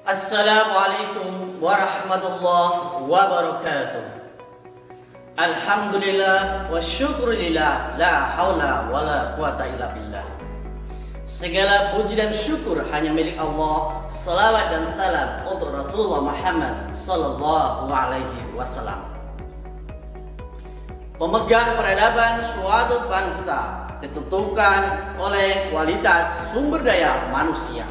Assalamualaikum warahmatullahi wabarakatuh. Alhamdulillah wa syukurillah, la haula wa la quwata illa billah. Segala puji dan syukur hanya milik Allah. Salawat dan salam untuk Rasulullah Muhammad sallallahu alaihi wasallam. Pemegang peradaban suatu bangsa ditentukan oleh kualitas sumber daya manusia.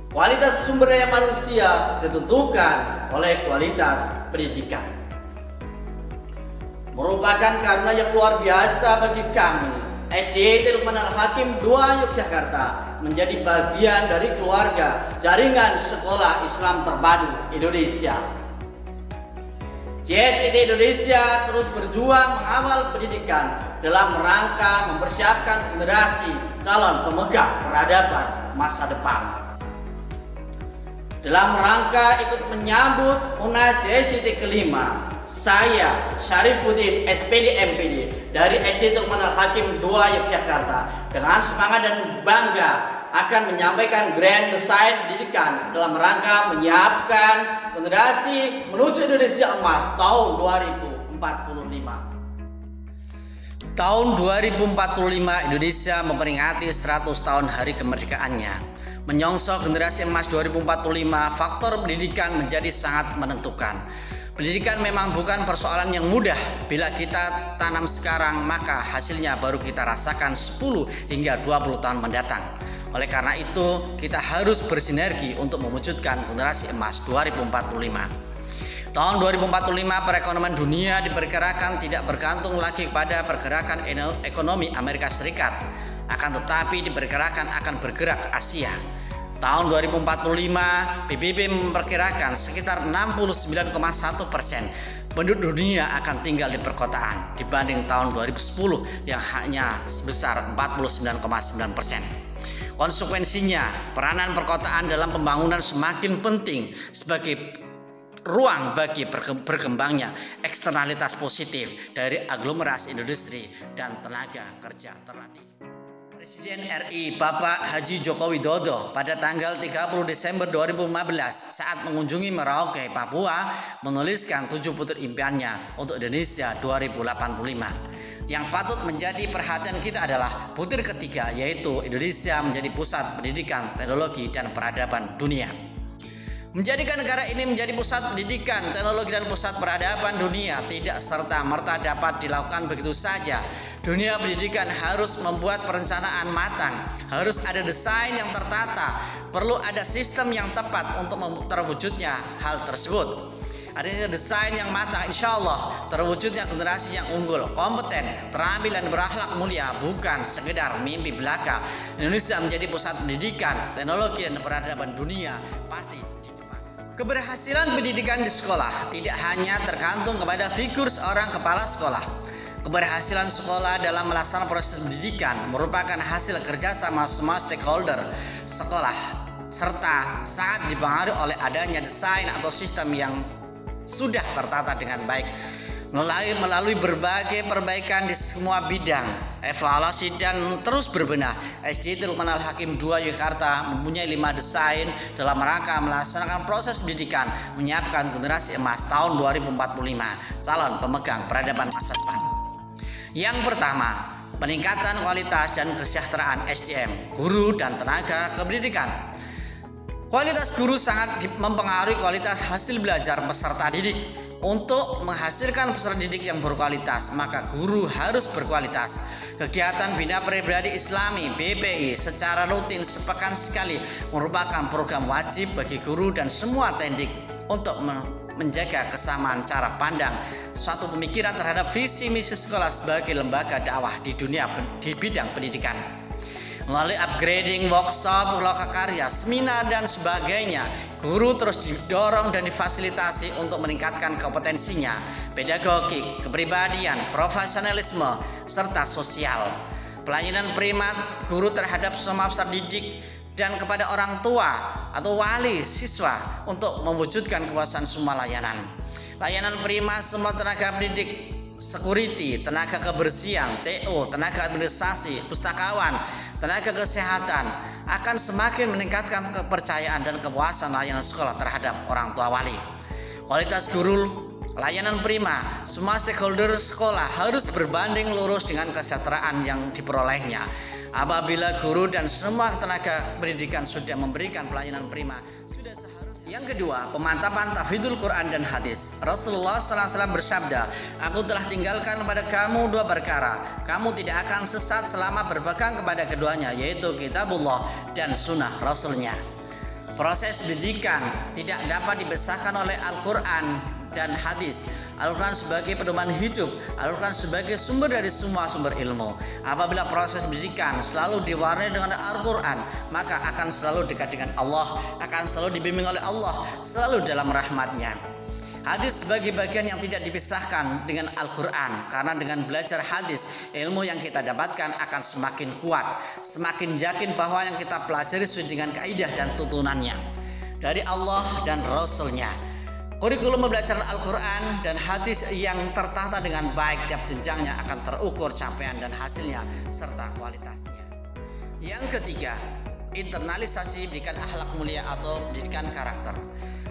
Kualitas sumber daya manusia ditentukan oleh kualitas pendidikan. Merupakan karena yang luar biasa bagi kami, SDIT Luqman Al-Hakim II Yogyakarta menjadi bagian dari keluarga jaringan sekolah Islam terpadu Indonesia. JSIT Indonesia terus berjuang mengawal pendidikan dalam rangka mempersiapkan generasi calon pemegang peradaban masa depan. Dalam rangka ikut menyambut Munas JSIT kelima, saya Syarifuddin SPD MPD dari SDIT Luqman Al-Hakim II Yogyakarta dengan semangat dan bangga akan menyampaikan grand design pendidikan dalam rangka menyiapkan generasi menuju Indonesia Emas tahun 2045. Tahun 2045 Indonesia memperingati 100 tahun hari kemerdekaannya. Menyongsong generasi emas 2045, faktor pendidikan menjadi sangat menentukan. Pendidikan memang bukan persoalan yang mudah. Bila kita tanam sekarang, maka hasilnya baru kita rasakan 10 hingga 20 tahun mendatang. Oleh karena itu, kita harus bersinergi untuk mewujudkan generasi emas 2045. Tahun 2045, perekonomian dunia diperkirakan tidak bergantung lagi pada pergerakan ekonomi Amerika Serikat. Akan tetapi diperkirakan akan bergerak Asia. Tahun 2045, PBB memperkirakan sekitar 69,1% penduduk dunia akan tinggal di perkotaan dibanding tahun 2010 yang hanya sebesar 49,9%. Konsekuensinya, peranan perkotaan dalam pembangunan semakin penting sebagai ruang bagi berkembangnya eksternalitas positif dari aglomerasi industri dan tenaga kerja terlatih. Presiden RI Bapak Haji Joko Widodo pada tanggal 30 Desember 2015 saat mengunjungi Merauke, Papua menuliskan 7 butir impiannya untuk Indonesia 2085. Yang patut menjadi perhatian kita adalah butir ketiga, yaitu Indonesia menjadi pusat pendidikan, teknologi, dan peradaban dunia. Menjadikan negara ini menjadi pusat pendidikan, teknologi, dan pusat peradaban dunia tidak serta-merta dapat dilakukan begitu saja. Dunia pendidikan harus membuat perencanaan matang, harus ada desain yang tertata, perlu ada sistem yang tepat untuk terwujudnya hal tersebut. Adanya desain yang matang, insya Allah terwujudnya generasi yang unggul, kompeten, terampil, dan berakhlak mulia, bukan sekedar mimpi belaka. Indonesia menjadi pusat pendidikan, teknologi, dan peradaban dunia pasti. Keberhasilan pendidikan di sekolah tidak hanya tergantung kepada figur seorang kepala sekolah. Keberhasilan sekolah dalam melaksanakan proses pendidikan merupakan hasil kerjasama semua stakeholder sekolah, serta sangat dipengaruhi oleh adanya desain atau sistem yang sudah tertata dengan baik. Melalui berbagai perbaikan di semua bidang, evaluasi dan terus berbenah, SDIT Luqman Al-Hakim II Yogyakarta mempunyai 5 desain dalam rangka melaksanakan proses pendidikan menyiapkan generasi emas tahun 2045 calon pemegang peradaban masa depan. Yang pertama, peningkatan kualitas dan kesejahteraan SDM, guru dan tenaga kependidikan. Kualitas guru sangat mempengaruhi kualitas hasil belajar peserta didik. Untuk menghasilkan peserta didik yang berkualitas, maka guru harus berkualitas. Kegiatan Bina Pribadi Islami BPI secara rutin sepekan sekali merupakan program wajib bagi guru dan semua tendik untuk menjaga kesamaan cara pandang suatu pemikiran terhadap visi misi sekolah sebagai lembaga dakwah di bidang pendidikan. Melalui upgrading, workshop, lokakarya, seminar, dan sebagainya, guru terus didorong dan difasilitasi untuk meningkatkan kompetensinya, pedagogik, kepribadian, profesionalisme, serta sosial. Pelayanan primat guru terhadap semua peserta didik dan kepada orang tua atau wali siswa untuk mewujudkan kepuasan semua layanan. Layanan primat semua tenaga pendidik, security, tenaga kebersihan, TO, tenaga administrasi, pustakawan, tenaga kesehatan, akan semakin meningkatkan kepercayaan dan kepuasan layanan sekolah terhadap orang tua wali. Kualitas guru, layanan prima, semua stakeholder sekolah harus berbanding lurus dengan kesejahteraan yang diperolehnya. Apabila guru dan semua tenaga pendidikan sudah memberikan pelayanan prima, sudah seharusnya. Yang kedua, pemantapan tahfidzul Quran dan hadis. Rasulullah SAW bersabda, "Aku telah tinggalkan kepada kamu dua perkara. Kamu tidak akan sesat selama berpegang kepada keduanya, yaitu kitabullah dan sunnah Rasulnya." Proses pendidikan tidak dapat dipisahkan oleh Al-Quran dan hadis. Al-Quran sebagai pedoman hidup, Al-Quran sebagai sumber dari semua sumber ilmu. Apabila proses pendidikan selalu diwarnai dengan Al-Quran, maka akan selalu dekat dengan Allah, akan selalu dibimbing oleh Allah, selalu dalam rahmatnya. Hadis sebagai bagian yang tidak dipisahkan dengan Al-Quran, karena dengan belajar hadis, ilmu yang kita dapatkan akan semakin kuat, semakin yakin bahwa yang kita pelajari sesuai dengan kaidah dan tuntunannya dari Allah dan Rasulnya. Kurikulum pembelajaran Al-Quran dan hadis yang tertata dengan baik tiap jenjangnya akan terukur capaian dan hasilnya serta kualitasnya. Yang ketiga, internalisasi pendidikan akhlak mulia atau pendidikan karakter.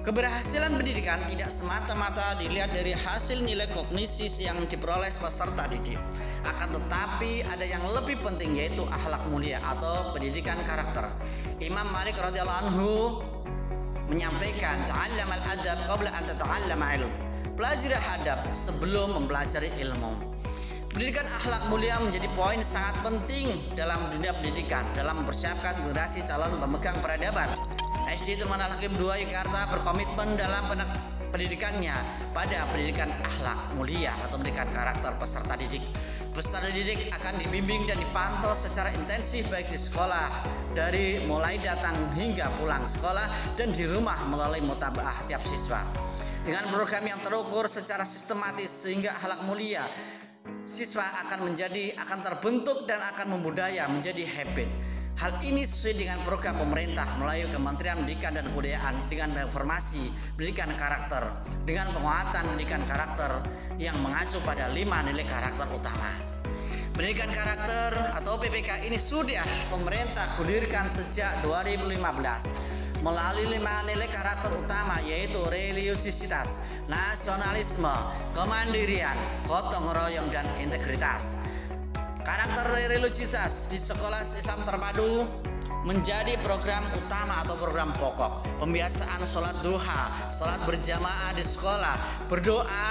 Keberhasilan pendidikan tidak semata-mata dilihat dari hasil nilai kognisi yang diperoleh peserta didik. Akan tetapi ada yang lebih penting, yaitu akhlak mulia atau pendidikan karakter. Imam Malik radhiyallahu anhu menyampaikan, "Ta'allamal adab qabla an tata'allama ilm." Pelajari adab sebelum mempelajari ilmu. Pendidikan akhlak mulia menjadi poin sangat penting dalam dunia pendidikan dalam mempersiapkan generasi calon pemegang peradaban. SD Tilman Al-Hakim II Yogyakarta berkomitmen dalam pendidikannya pada pendidikan akhlak mulia atau pendidikan karakter peserta didik. Peserta didik akan dibimbing dan dipantau secara intensif baik di sekolah, dari mulai datang hingga pulang sekolah, dan di rumah melalui mutabaah tiap siswa. Dengan program yang terukur secara sistematis sehingga akhlak mulia siswa akan terbentuk dan akan membudaya menjadi habit. Hal ini sesuai dengan program pemerintah melalui Kementerian Pendidikan dan Kebudayaan dengan reformasi pendidikan karakter, dengan penguatan pendidikan karakter yang mengacu pada 5 nilai karakter utama. Pendidikan karakter atau PPK ini sudah pemerintah gulirkan sejak 2015 melalui 5 nilai karakter utama, yaitu religiusitas, nasionalisme, kemandirian, gotong royong, dan integritas. Karakter religiusitas di sekolah Islam terpadu menjadi program utama atau program pokok. Pembiasaan sholat duha, sholat berjamaah di sekolah, berdoa,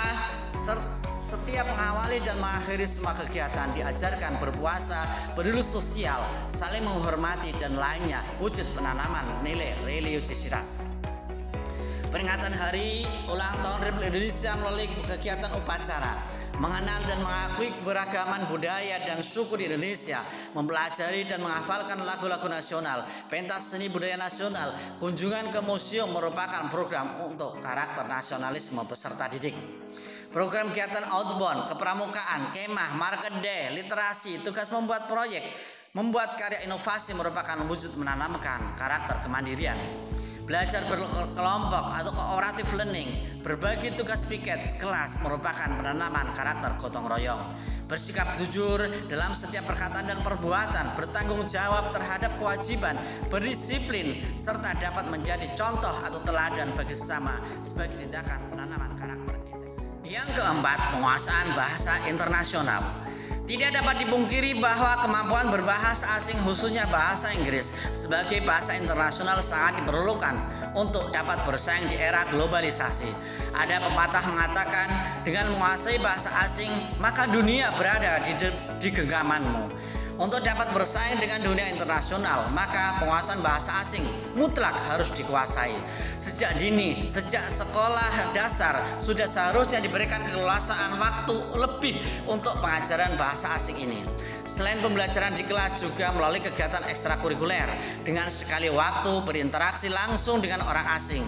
setiap mengawali dan mengakhiri semua kegiatan, diajarkan berpuasa, peduli sosial, saling menghormati, dan lainnya, wujud penanaman nilai religiusitas. Peringatan Hari Ulang Tahun Republik Indonesia melalui kegiatan upacara, mengenal dan mengakui keberagaman budaya dan suku di Indonesia, mempelajari dan menghafalkan lagu-lagu nasional, pentas seni budaya nasional, kunjungan ke museum merupakan program untuk karakter nasionalisme peserta didik. Program kegiatan outbound, kepramukaan, kemah, market day, literasi, tugas membuat proyek, membuat karya inovasi merupakan wujud menanamkan karakter kemandirian. Belajar berkelompok atau cooperative learning, berbagi tugas piket kelas merupakan penanaman karakter gotong royong. Bersikap jujur dalam setiap perkataan dan perbuatan, bertanggung jawab terhadap kewajiban, berdisiplin, serta dapat menjadi contoh atau teladan bagi sesama sebagai tindakan penanaman karakter. Yang keempat, penguasaan bahasa internasional. Tidak dapat dipungkiri bahwa kemampuan berbahasa asing, khususnya bahasa Inggris, sebagai bahasa internasional sangat diperlukan untuk dapat bersaing di era globalisasi. Ada pepatah mengatakan, dengan menguasai bahasa asing, maka dunia berada di genggamanmu. Untuk dapat bersaing dengan dunia internasional, maka penguasaan bahasa asing mutlak harus dikuasai. Sejak dini, sejak sekolah dasar, sudah seharusnya diberikan keleluasaan waktu lebih untuk pengajaran bahasa asing ini. Selain pembelajaran di kelas, juga melalui kegiatan ekstrakurikuler dengan sekali waktu berinteraksi langsung dengan orang asing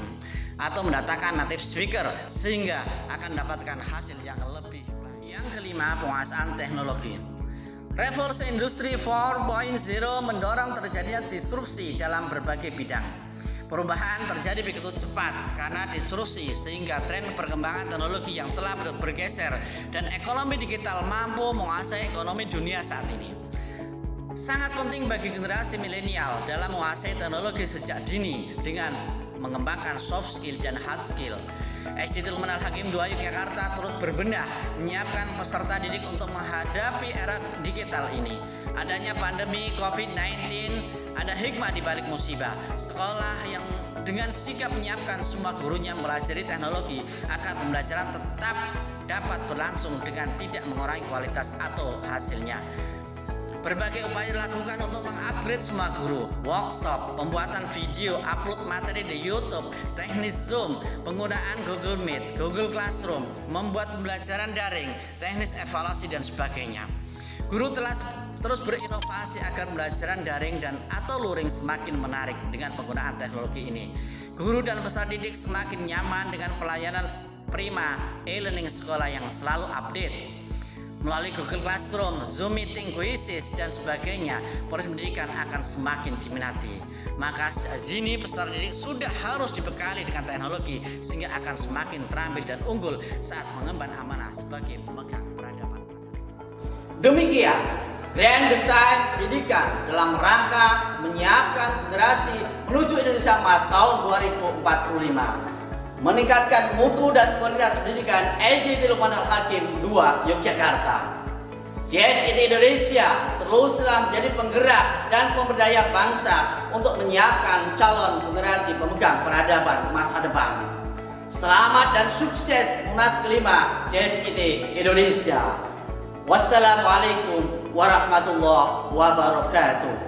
atau mendatangkan native speaker, sehingga akan mendapatkan hasil yang lebih baik. Yang kelima, penguasaan teknologi. Revolusi Industri 4.0 mendorong terjadinya disrupsi dalam berbagai bidang. Perubahan terjadi begitu cepat karena disrupsi, sehingga tren perkembangan teknologi yang telah bergeser dan ekonomi digital mampu menguasai ekonomi dunia saat ini. Sangat penting bagi generasi milenial dalam menguasai teknologi sejak dini dengan mengembangkan soft skill dan hard skill. SD Tilman Al-Hakim II Yogyakarta terus berbenah menyiapkan peserta didik untuk menghadapi era digital ini. Adanya pandemi COVID-19, ada hikmah di balik musibah. Sekolah yang dengan sigap menyiapkan semua gurunya mempelajari teknologi agar pembelajaran tetap dapat berlangsung dengan tidak mengurangi kualitas atau hasilnya. Berbagai upaya dilakukan untuk mengupgrade semua guru, workshop, pembuatan video, upload materi di YouTube, teknis Zoom, penggunaan Google Meet, Google Classroom, membuat pembelajaran daring, teknis evaluasi dan sebagainya. Guru telah terus berinovasi agar pembelajaran daring dan atau luring semakin menarik dengan penggunaan teknologi ini. Guru dan peserta didik semakin nyaman dengan pelayanan prima e-learning sekolah yang selalu update. Melalui Google Classroom, Zoom Meeting, Quizzes, dan sebagainya, proses pendidikan akan semakin diminati. Maka sejak dini peserta didik sudah harus dibekali dengan teknologi sehingga akan semakin terampil dan unggul saat mengemban amanah sebagai pemegang peradaban masa depan. Demikian Grand Design Pendidikan dalam rangka menyiapkan generasi menuju Indonesia Emas tahun 2045. Meningkatkan mutu dan kualitas pendidikan SD Tilman Al-Hakim II Yogyakarta. JSIT Indonesia teruslah menjadi penggerak dan pemberdaya bangsa untuk menyiapkan calon generasi pemegang peradaban masa depan. Selamat dan sukses Munas kelima JSIT Indonesia. Wassalamualaikum warahmatullahi wabarakatuh.